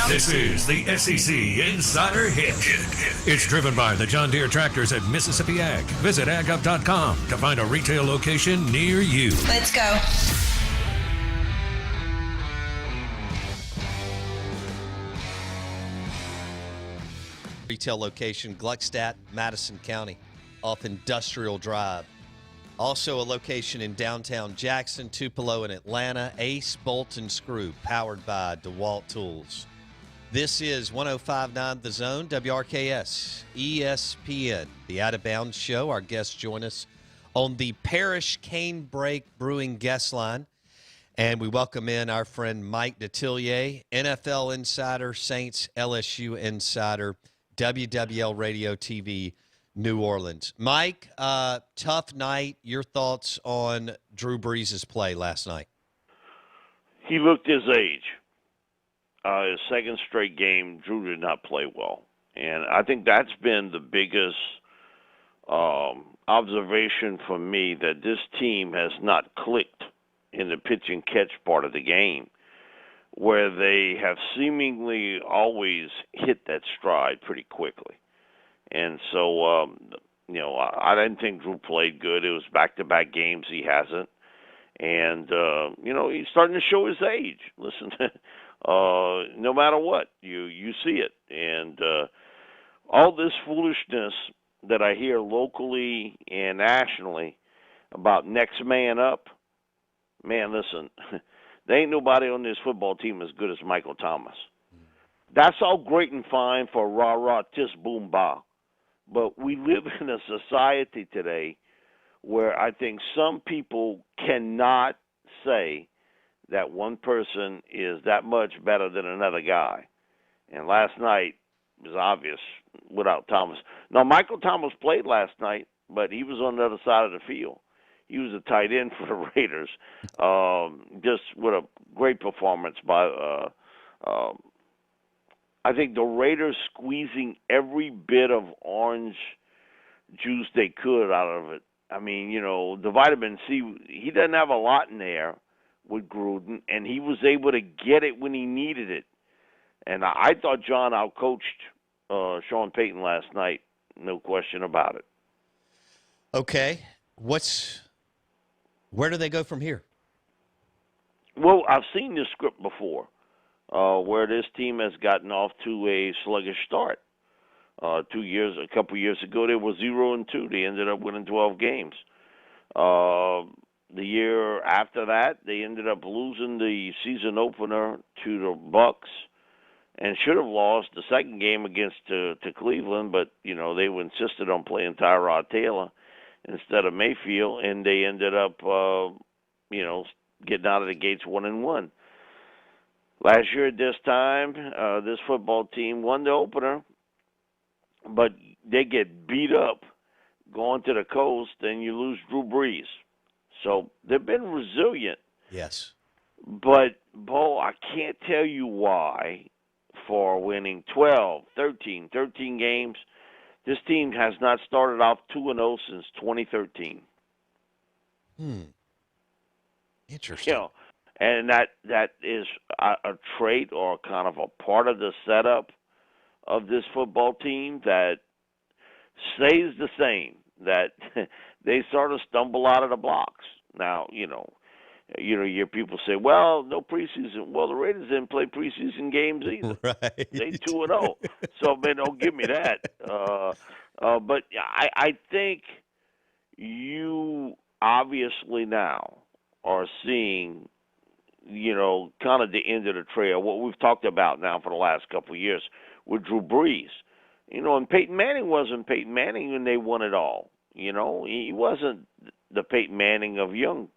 This is the SEC Insider Hit. It's driven by the John Deere tractors at Mississippi Ag. Visit agup.com to find a retail location near you. Let's go. Retail location, Gluckstadt, Madison County, off Industrial Drive. Also a location in downtown Jackson, Tupelo, and Atlanta, Ace Bolt and Screw, powered by DeWalt Tools. This is 105.9 The Zone, WRKS, ESPN, the Out of Bounds Show. Our guests join us on the Parish Brewing guest line. And we welcome in our friend Mike Detillier, NFL insider, Saints LSU insider, WWL Radio TV, New Orleans. Mike, tough night. Your thoughts on Drew Brees' play last night? He looked his age. His second straight game, Drew did not play well. And I think that's been the biggest observation for me, that this team has not clicked in the pitch and catch part of the game, where they have seemingly always hit that stride pretty quickly. And so, I didn't think Drew played good. It was back-to-back games he hasn't. And, he's starting to show his age. Listen, no matter what, you see it. And all this foolishness that I hear locally and nationally about next man up, man, listen, there ain't nobody on this football team as good as Michael Thomas. That's all great and fine for rah-rah, tis, boom, bah. But we live in a society today where I think some people cannot say that one person is that much better than another guy. And last night was obvious without Thomas. Now, Michael Thomas played last night, but he was on the other side of the field. He was a tight end for the Raiders. Just with a great performance by I think the Raiders squeezing every bit of orange juice they could out of it. I mean, the vitamin C, he doesn't have a lot in there with Gruden, and he was able to get it when he needed it. And I thought John outcoached Sean Payton last night, no question about it. Okay. Where do they go from here? Well, I've seen this script before, where this team has gotten off to a sluggish start. A couple years ago, they were 0-2. They ended up winning 12 games. The year after that, they ended up losing the season opener to the Bucks, and should have lost the second game against to Cleveland, but they insisted on playing Tyrod Taylor instead of Mayfield, and they ended up getting out of the gates 1-1. Last year at this time, this football team won the opener, but they get beat up going to the coast, and you lose Drew Brees. So they've been resilient. Yes. But, Bo, I can't tell you why, for winning 13 games, this team has not started off 2-0 since 2013. Interesting. And that is a trait or kind of a part of the setup of this football team that stays the same, that they sort of stumble out of the blocks. Now, you hear people say, well, no preseason. Well, the Raiders didn't play preseason games either. Right. They 2-0. So, man, don't give me that. But I think you obviously now are seeing, kind of the end of the trail, what we've talked about now for the last couple of years with Drew Brees. And Peyton Manning wasn't Peyton Manning when they won it all. He wasn't the Peyton Manning of young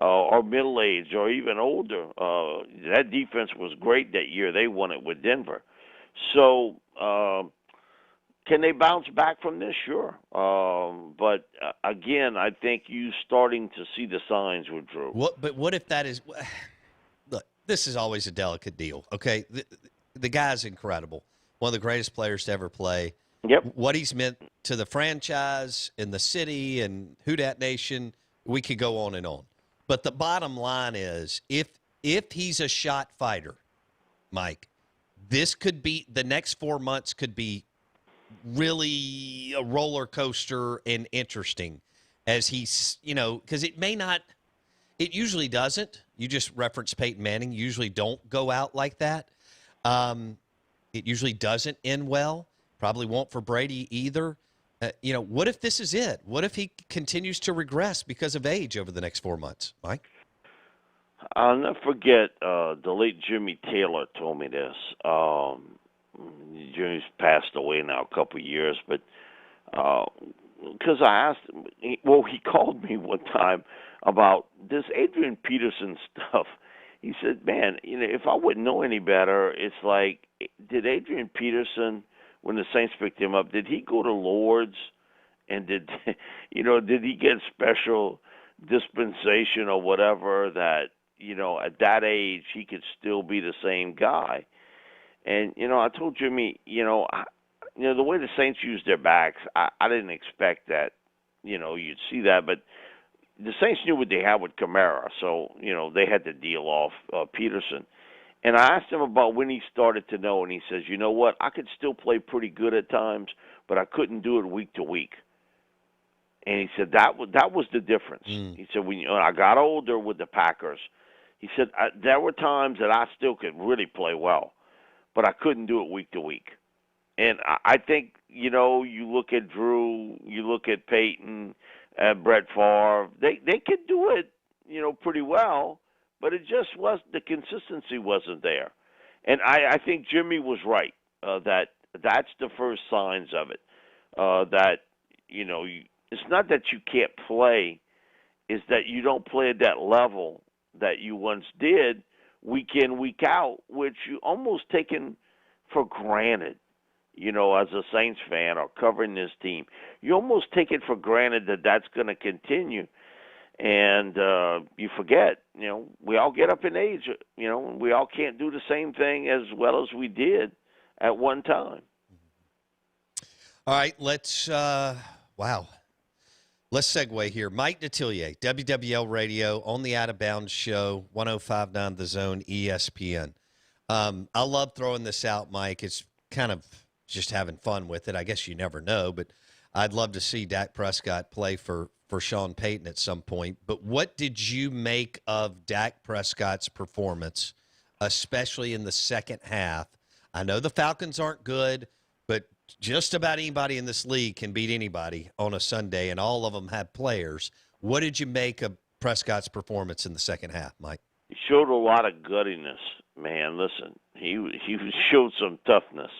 or middle-aged or even older. That defense was great that year. They won it with Denver. So can they bounce back from this? Sure. But, again, I think you starting to see the signs with Drew. But what if that is – look, this is always a delicate deal, okay? The guy's incredible. One of the greatest players to ever play. Yep. What he's meant to the franchise and the city and Who Dat Nation, we could go on and on. But the bottom line is, if he's a shot fighter, Mike, this could be the next 4 months could be really a roller coaster and interesting as he's, because it may not, it usually doesn't. You just referenced Peyton Manning, usually don't go out like that. It usually doesn't end well. Probably won't for Brady either. What if this is it? What if he continues to regress because of age over the next 4 months, Mike? I'll never forget the late Jimmy Taylor told me this. Jimmy's passed away now a couple of years, but because I asked him, he called me one time about this Adrian Peterson stuff. He said, man, if I wouldn't know any better, it's like, did Adrian Peterson, when the Saints picked him up, did he go to Lourdes and did he get special dispensation or whatever that, at that age he could still be the same guy? And, I told Jimmy, the way the Saints use their backs, I didn't expect that, you'd see that. But the Saints knew what they had with Kamara, so, they had to deal off Peterson. And I asked him about when he started to know, and he says, you know what, I could still play pretty good at times, but I couldn't do it week to week. And he said that was the difference. He said, when I got older with the Packers, he said, there were times that I still could really play well, but I couldn't do it week to week. And I think, you look at Drew, you look at Peyton, Brett Favre, they could do it, pretty well, but it just was, the consistency wasn't there. And I think Jimmy was right, that's the first signs of it, that, it's not that you can't play, it's that you don't play at that level that you once did week in, week out, which you almost taken for granted, as a Saints fan or covering this team. You almost take it for granted that that's going to continue. And you forget, we all get up in age, and we all can't do the same thing as well as we did at one time. All right, let's segue here. Mike Detillier, WWL Radio, on the Out of Bounds Show, 105.9 The Zone, ESPN. I love throwing this out, Mike. It's kind of just having fun with it. I guess you never know, but I'd love to see Dak Prescott play for Sean Payton at some point. But what did you make of Dak Prescott's performance, especially in the second half? I know the Falcons aren't good, but just about anybody in this league can beat anybody on a Sunday, and all of them have players. What did you make of Prescott's performance in the second half, Mike? He showed a lot of guttiness, man. Listen, he showed some toughness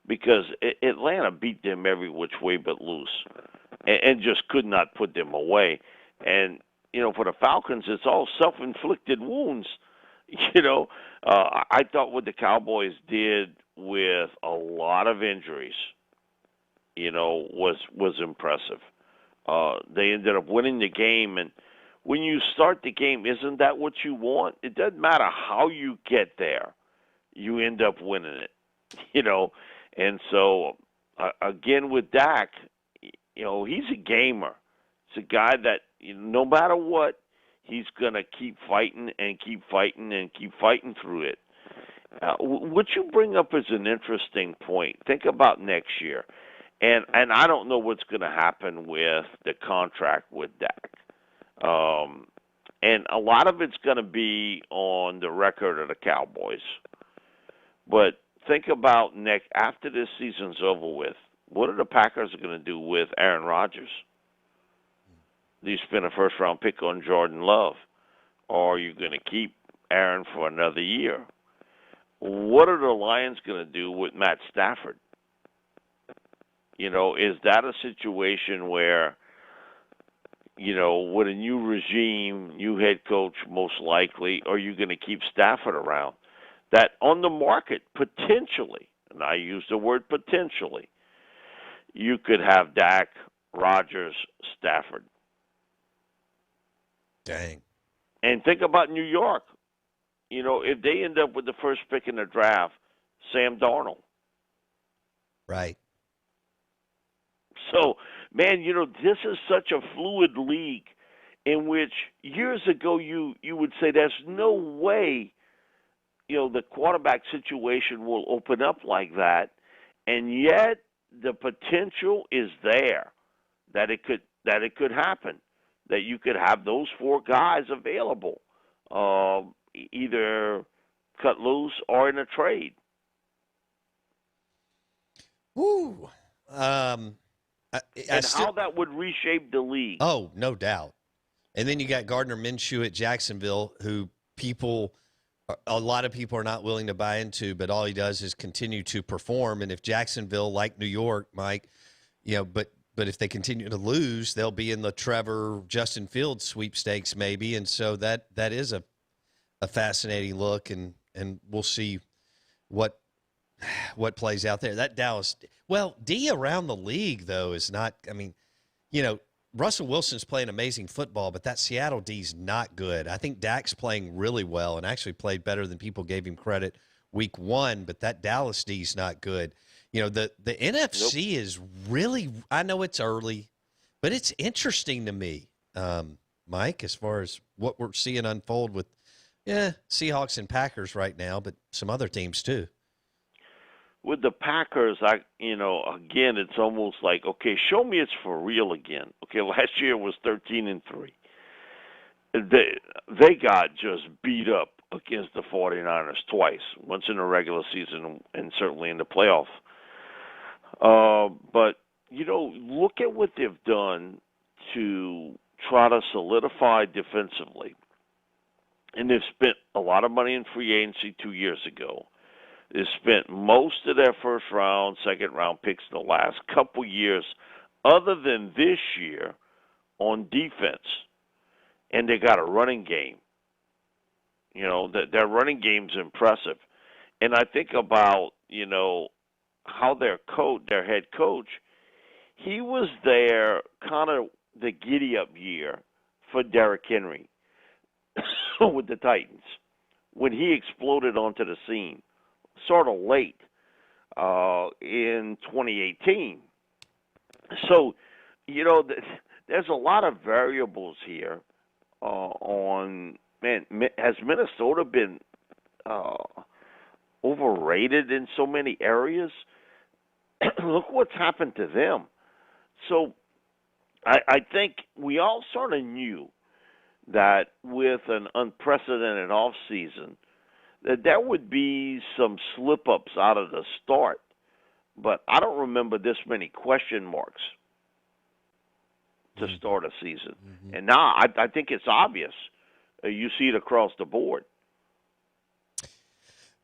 because Atlanta beat them every which way but loose and just could not put them away. And, for the Falcons, it's all self-inflicted wounds. I thought what the Cowboys did with a lot of injuries, was impressive. They ended up winning the game, and when you start the game, isn't that what you want? It doesn't matter how you get there, you end up winning it, And so, again, with Dak, he's a gamer. It's a guy that, no matter what, he's going to keep fighting and keep fighting and keep fighting through it. What you bring up is an interesting point. Think about next year. And I don't know what's going to happen with the contract with Dak. And a lot of it's going to be on the record of the Cowboys. But think about after this season's over with, what are the Packers going to do with Aaron Rodgers? Do you spend a first-round pick on Jordan Love? Or are you going to keep Aaron for another year? What are the Lions going to do with Matt Stafford? Is that a situation where, with a new regime, new head coach most likely, are you going to keep Stafford around? That on the market, potentially, and I use the word potentially, you could have Dak, Rodgers, Stafford. Dang. And think about New York. If they end up with the first pick in the draft, Sam Darnold. Right. So, man, this is such a fluid league in which years ago you would say there's no way the quarterback situation will open up like that, and yet the potential is there that it could happen, that you could have those four guys available, either cut loose or in a trade. Woo. How that would reshape the league. Oh, no doubt. And then you got Gardner Minshew at Jacksonville, who a lot of people are not willing to buy into, but all he does is continue to perform. And if Jacksonville, like New York, Mike, but if they continue to lose, they'll be in the Trevor Justin Fields sweepstakes maybe. And so that is a fascinating look, and we'll see what plays out there. That Dallas, D around the league though is not. I mean, Russell Wilson's playing amazing football, but that Seattle D's not good. I think Dak's playing really well and actually played better than people gave him credit week 1, but that Dallas D's not good. The NFC is really, I know it's early, but it's interesting to me, Mike, as far as what we're seeing unfold with, Seahawks and Packers right now, but some other teams too. With the Packers, again, it's almost like, okay, show me it's for real again. Okay, last year was 13-3. They got just beat up against the 49ers twice, once in the regular season and certainly in the playoff. But, look at what they've done to try to solidify defensively. And they've spent a lot of money in free agency 2 years ago. They spent most of their first-round, second-round picks the last couple years, other than this year, on defense. And they got a running game. Their running game's impressive. And I think about, how their head coach, he was there kind of the giddy-up year for Derrick Henry with the Titans when he exploded onto the scene. Sort of late in 2018. So, there's a lot of variables here has Minnesota been overrated in so many areas? Look what's happened to them. So I think we all sort of knew that with an unprecedented offseason, that there would be some slip-ups out of the start. But I don't remember this many question marks to start a season. Mm-hmm. And now I think it's obvious. You see it across the board.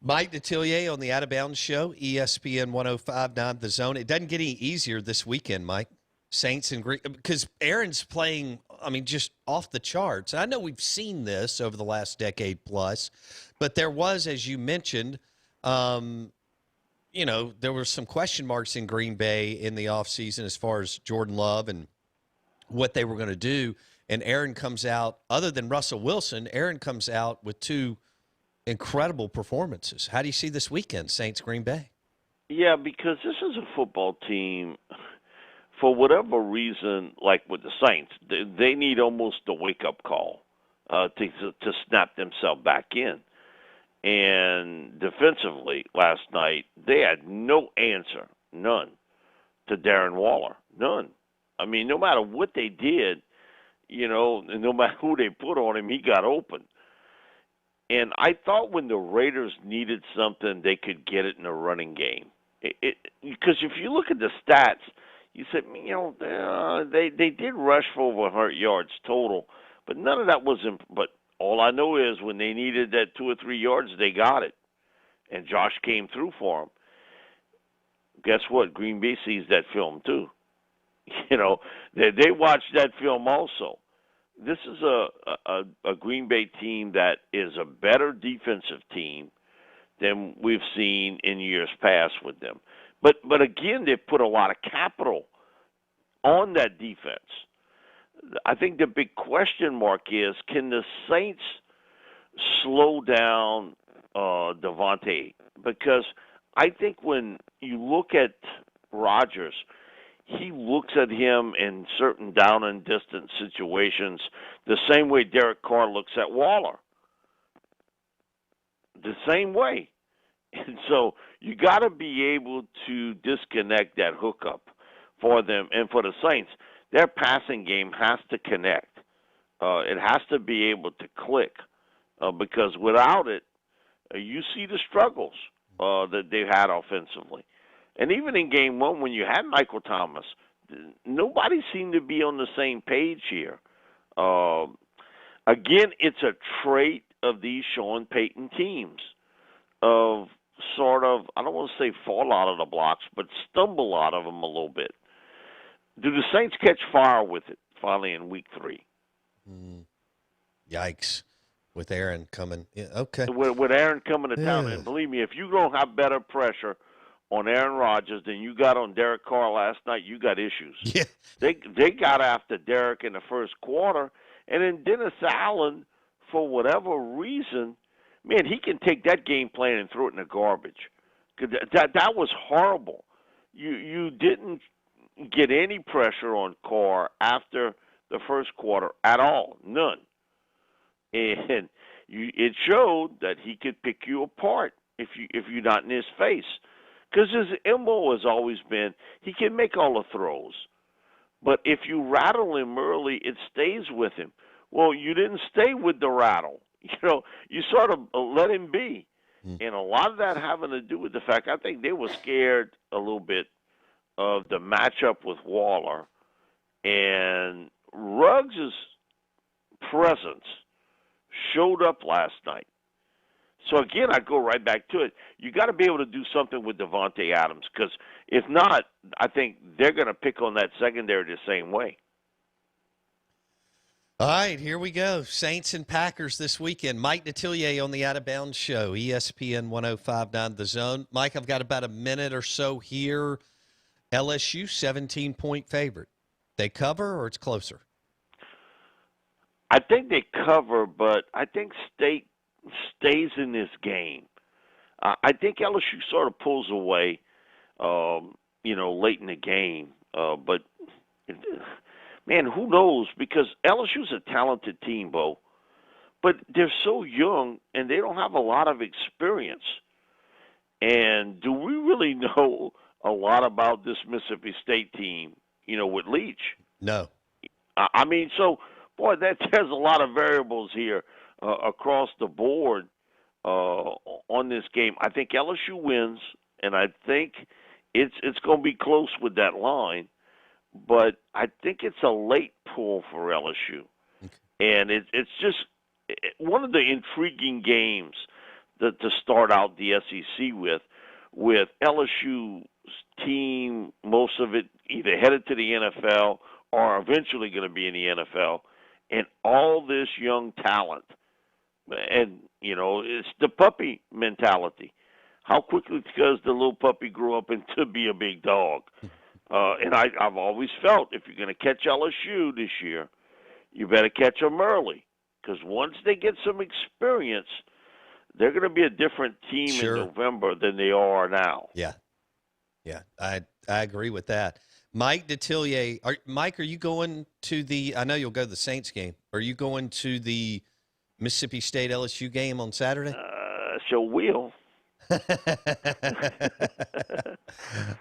Mike Detillier on the Out of Bounds Show, ESPN 105.9 The Zone. It doesn't get any easier this weekend, Mike. Saints and Green, because Aaron's playing, just off the charts. I know we've seen this over the last decade plus, but there was, as you mentioned, there were some question marks in Green Bay in the offseason as far as Jordan Love and what they were going to do. And Aaron comes out, other than Russell Wilson, Aaron comes out with 2 incredible performances. How do you see this weekend, Saints Green Bay? Yeah, because this is a football team. For whatever reason, like with the Saints, they need almost a wake-up call to snap themselves back in. And defensively last night, they had no answer, none, to Darren Waller, none. No matter what they did, and no matter who they put on him, he got open. And I thought when the Raiders needed something, they could get it in a running game. Because if you look at the stats, you said, they did rush for over 100 yards total, but none of that was but all I know is when they needed that 2 or 3 yards, they got it. And Josh came through for them. Guess what? Green Bay sees that film too. They watched that film also. This is a Green Bay team that is a better defensive team than we've seen in years past with them. But again, they've put a lot of capital on that defense. I think the big question mark is, can the Saints slow down Devontae? Because I think when you look at Rodgers, he looks at him in certain down and distance situations the same way Derek Carr looks at Waller. the same way. And so you got to be able to disconnect that hookup for them. And for the Saints, their passing game has to connect. It has to be able to click because without it, you see the struggles that they've had offensively. And even in game one, when you had Michael Thomas, nobody seemed to be on the same page here. Again, it's a trait of these Sean Payton teams of sort of, I don't want to say fall out of the blocks, but stumble out of them a little bit. Do the Saints catch fire with it finally in week 3? Yikes. With Aaron coming. Yeah, okay. With Aaron coming to town. And believe me, if you don't have better pressure on Aaron Rodgers than you got on Derek Carr last night, you got issues. Yeah. They got after Derek in the first quarter, and then Dennis Allen, for whatever reason, man, he can take that game plan and throw it in the garbage. That was horrible. You didn't get any pressure on Carr after the first quarter at all, none. And it showed that he could pick you apart if you're not in his face. Because his MO has always been he can make all the throws. But if you rattle him early, it stays with him. Well, you didn't stay with the rattle. You sort of let him be. And a lot of that having to do with the fact I think they were scared a little bit of the matchup with Waller. And Ruggs' presence showed up last night. So, again, I go right back to it. You got to be able to do something with Devontae Adams because if not, I think they're going to pick on that secondary the same way. All right, here we go. Saints and Packers this weekend. Mike Detillier on the Out of Bounds Show, ESPN 105.9 The Zone. Mike, I've got about a minute or so here. LSU, 17-point favorite. They cover or it's closer? I think they cover, but I think State stays in this game. I think LSU sort of pulls away, late in the game. But, man, who knows? Because LSU's a talented team, Bo. But they're so young, and they don't have a lot of experience. And do we really know a lot about this Mississippi State team, with Leach? No. I mean, so, boy, there's a lot of variables here across the board on this game. I think LSU wins, and I think it's going to be close with that line. But I think it's a late pull for LSU. Okay. And it's just one of the intriguing games to start out the SEC with LSU's team, most of it either headed to the NFL or eventually going to be in the NFL, and all this young talent. And, it's the puppy mentality. How quickly does the little puppy grow up into be a big dog? And I've always felt if you're going to catch LSU this year, you better catch them early. Because once they get some experience, they're going to be a different team in November than they are now. Yeah. I agree with that. Mike Detillier. Mike, are you going to I know you'll go to the Saints game. Are you going to the Mississippi State LSU game on Saturday? Sure will.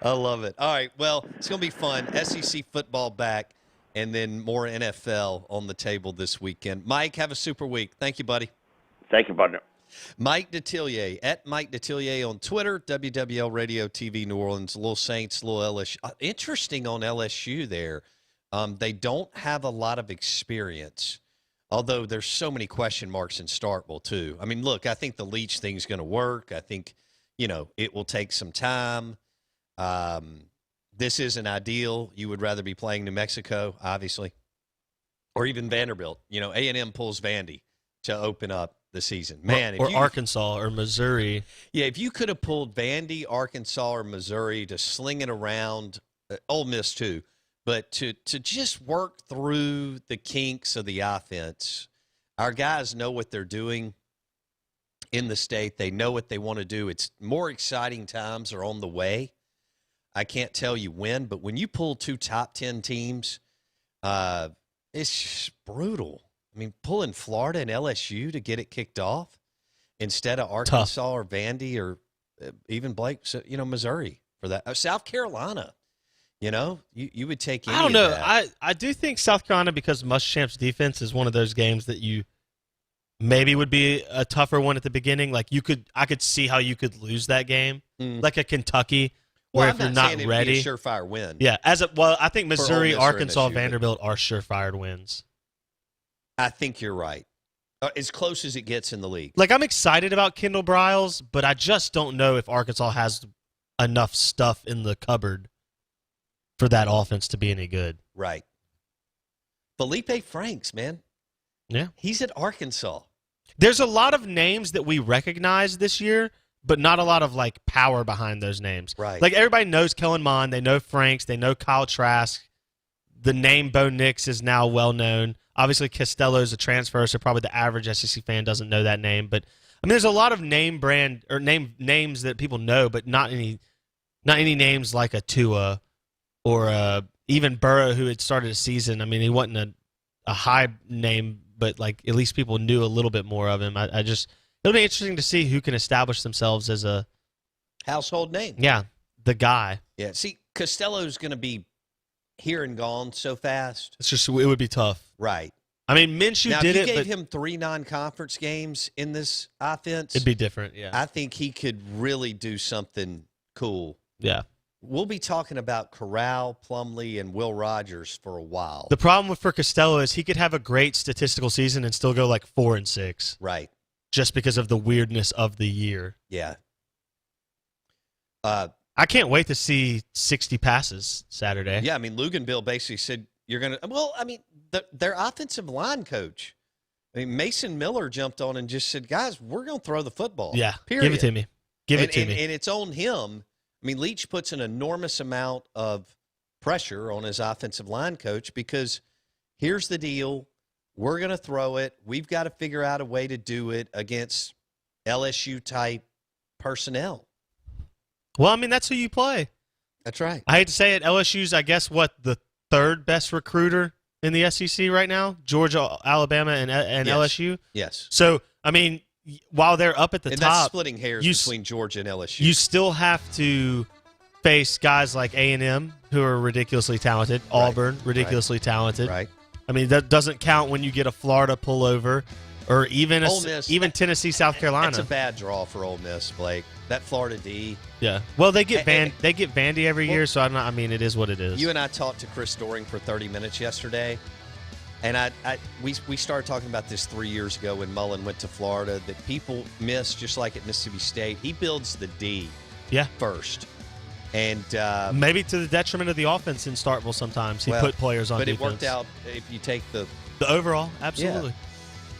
I love it. All right. Well, it's going to be fun. SEC football back and then more NFL on the table this weekend. Mike, have a super week. Thank you, buddy. Thank you, partner. Mike Detillier, at Mike Detillier on Twitter, WWL Radio TV New Orleans, Little Saints, Little LSU. Interesting on LSU there. They don't have a lot of experience, although there's so many question marks in Starkville, too. I mean, look, I think the Leach thing's going to work. I think, it will take some time. This isn't ideal. You would rather be playing New Mexico, obviously, or even Vanderbilt. A&M pulls Vandy to open up the season. Man, or Arkansas or Missouri. Yeah, if you could have pulled Vandy, Arkansas, or Missouri to sling it around, Ole Miss too, but to just work through the kinks of the offense, our guys know what they're doing in the state. They know what they want to do. It's more exciting times are on the way. I can't tell you when, but when you pull two top 10 teams, it's just brutal. I mean, pulling Florida and LSU to get it kicked off instead of Arkansas or Vandy or even Blake, so, Missouri for that. South Carolina, you would take any I don't know. of that. I do think South Carolina, because Muschamp's defense is one of those games that you maybe would be a tougher one at the beginning. Like I could see how you could lose that game, like a Kentucky, where if you're not ready, it'd be a surefire win. Yeah, I think Missouri, Miss or Arkansas, MSU, Vanderbilt are surefire wins. I think you're right. As close as it gets in the league. Like, I'm excited about Kendall Briles, but I just don't know if Arkansas has enough stuff in the cupboard for that offense to be any good. Right. Felipe Franks, man. Yeah. He's at Arkansas. There's a lot of names that we recognize this year, but not a lot of, like, power behind those names. Right. Like, everybody knows Kellen Mond. They know Franks. They know Kyle Trask. The name Bo Nix is now well known. Obviously, Costello is a transfer, so probably the average SEC fan doesn't know that name. But I mean, there's a lot of names that people know, but not any names like a Tua or even Burrow, who had started a season. I mean, he wasn't a high name, but like at least people knew a little bit more of him. It'll be interesting to see who can establish themselves as a household name. Yeah, the guy. Yeah. See, Costello's going to be here and gone so fast. It would be tough. Right. I mean, Minshew now, did if you it, gave but him 3 non-conference games in this offense, it'd be different. Yeah. I think he could really do something cool. Yeah. We'll be talking about Corral, Plumlee, and Will Rogers for a while. The problem for Costello is he could have a great statistical season and still go like 4-6. Right. Just because of the weirdness of the year. Yeah. I can't wait to see 60 passes Saturday. Yeah, I mean, Luganville basically said, you're going to – well, I mean, their offensive line coach, I mean, Mason Miller jumped on and just said, guys, we're going to throw the football. Yeah, period. give it to me. Give it to me. And it's on him. I mean, Leach puts an enormous amount of pressure on his offensive line coach because here's the deal. We're going to throw it. We've got to figure out a way to do it against LSU-type personnel. Well, I mean, that's who you play. That's right. I hate to say it, LSU's, I guess, the third best recruiter in the SEC right now? Georgia, Alabama, and yes. LSU? Yes. So, I mean, while they're up at the and top. That's splitting hairs between Georgia and LSU. You still have to face guys like A&M, who are ridiculously talented. Right. Auburn, ridiculously talented. Right. I mean, that doesn't count when you get a Florida pullover or even Miss, Tennessee, South Carolina. It's a bad draw for Ole Miss, Blake. That Florida D. Yeah. Well, they get Vandy every year, so I mean, it is what it is. You and I talked to Chris Doring for 30 minutes yesterday, and we started talking about this 3 years ago when Mullen went to Florida, that people miss, just like at Mississippi State. He builds the D first. And maybe to the detriment of the offense in Starkville sometimes. He put players on defense. But it worked out if you take the overall, absolutely. Yeah.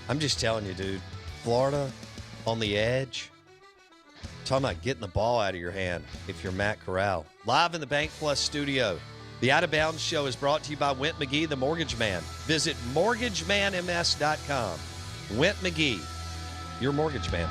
I'm just telling you, dude, Florida on the edge. Talking about getting the ball out of your hand if you're Matt Corral. Live in the Bank Plus studio. The Out of Bounds Show is brought to you by Went McGee, the Mortgage Man. Visit mortgagemanms.com. Went McGee, your mortgage man.